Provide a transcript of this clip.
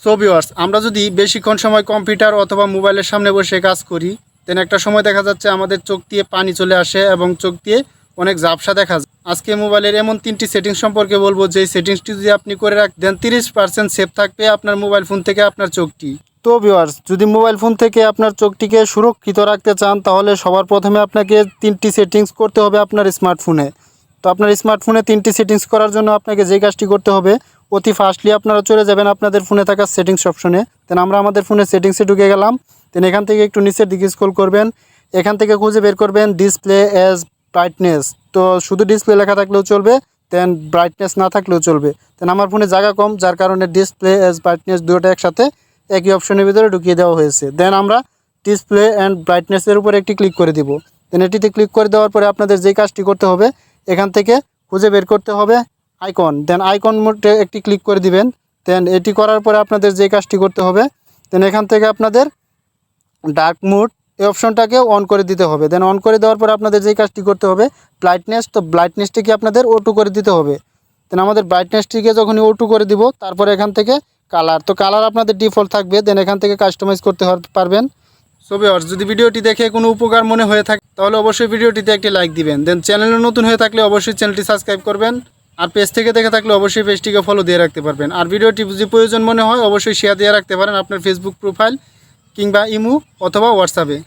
So viewers, আমরা যদি বেশিক্ষণ সময় কম্পিউটার অথবা মোবাইলের সামনে বসে কাজ করি, দেন একটা সময় দেখা যাচ্ছে আমাদের চোখ দিয়ে পানি চলে আসে এবং চোখ দিয়ে অনেক ঝাপসা দেখা যায়। আজকে মোবাইলের এমন 3টি সেটিংস সম্পর্কে বলবো, যেই সেটিংসটি যদি আপনি করে দেন 30% সেভ থাকবে আপনার মোবাইল ফোন থেকে আপনার চোখটি। তো ভিউয়ার্স, যদি মোবাইল ফোন থেকে আপনার চোখটিকে সুরক্ষিত রাখতে চান, তাহলে সবার প্রথমে আপনাকে 3টি সেটিংস করতে হবে আপনার স্মার্টফোনে। তো আপনার স্মার্টফোনে 3টি সেটিংস করার জন্য আপনাকে যেই কাজটি করতে হবে, অতি ফাস্টলি আপনারা চলে যাবেন আপনাদের ফোনে থাকা সেটিংস অপশনে। দেন আমরা আমাদের ফোনের সেটিংসে ঢুকে গেলাম। দেন এখান থেকে একটু নিচের দিকে স্ক্রল করবেন, এখান থেকে খুঁজে বের করবেন ডিসপ্লে অ্যাজ ব্রাইটনেস। তো শুধু ডিসপ্লে লেখা থাকলেও চলবে, দেন ব্রাইটনেস না থাকলেও চলবে। দেন আমার ফোনে জায়গা কম, যার কারণে ডিসপ্লে অ্যাজ ব্রাইটনেস দুটোটা একসাথে একই অপশনের ভিতরে ঢুকিয়ে দেওয়া হয়েছে। দেন আমরা ডিসপ্লে অ্যান্ড ব্রাইটনেসের উপরে একটি ক্লিক করে দিব। দেন এটিতে ক্লিক করে দেওয়ার পরে আপনাদের যেই কাজটি করতে হবে, এখান থেকে খুঁজে বের করতে হবে আইকন। দেন আইকন মোডে একটি ক্লিক করে দিবেন। দেন এটি করার পরে আপনাদের যেই কাজটি করতে হবে, দেন এখান থেকে আপনাদের ডার্ক মোড এই অপশনটাকে অন করে দিতে হবে। দেন অন করে দেওয়ার পরে আপনাদের যেই কাজটি করতে হবে ব্রাইটনেস, তো ব্রাইটনেসটিকে আপনাদের O2 করে দিতে হবে। দেন আমাদের ব্রাইটনেসটিকে যখনই O2 করে দিব, তারপরে এখান থেকে কালার, তো কালার আপনাদের ডিফল্ট থাকবে। দেন এখান থেকে কাস্টমাইজ করতে পারবেন। সো ভিউয়ার্স, যদি ভিডিওটি দেখে কোনো উপকার মনে হয়ে থাকে, তাহলে অবশ্যই ভিডিওটিতে একটি লাইক দিবেন। দেন চ্যানেলে নতুন হয়ে থাকলে অবশ্যই চ্যানেলটি সাবস্ক্রাইব করবেন। আর পেজ থেকে দেখে থাকলে অবশ্যই পেজটিকে ফলো দিয়ে রাখতে পারবেন। আর ভিডিওটি যদি প্রয়োজন মনে হয় অবশ্যই শেয়ার দিয়ে রাখতে পারেন আপনার ফেসবুক প্রোফাইল কিংবা ইমো অথবা হোয়াটসঅ্যাপে।